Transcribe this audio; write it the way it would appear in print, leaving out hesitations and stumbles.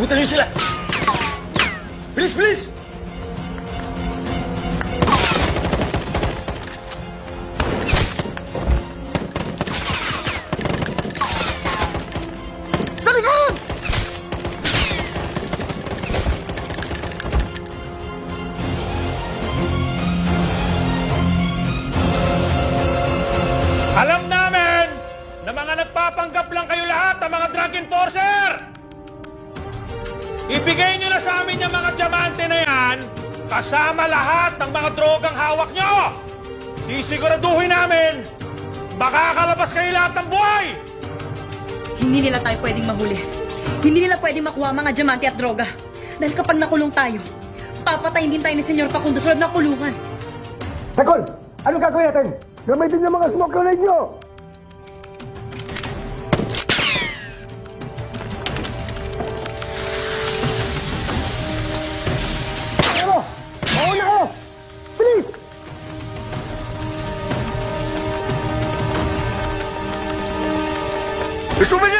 Abutan niyo sila! Bilis, bilis! Sa likod! Alam namin na mga nagpapanggap lang kayo lahat ng mga drug enforcer! Ibigay niyo na sa amin yung mga diamante na yan kasama lahat ng mga drogang hawak niyo! Sisiguraduhin namin makakalabas kayo lahat ng buhay! Hindi nila tayo pwedeng mahuli. Hindi nila pwedeng makuha ang mga diamante at droga. Dahil kapag nakulong tayo, papatayin din tayo ni Senyor Facundo sa na kulungan. Tekol! Anong gagawin natin? Gamitin yung mga smoke grenade nyo! Ano? Mauna kayo! Bilis! Isubin niyo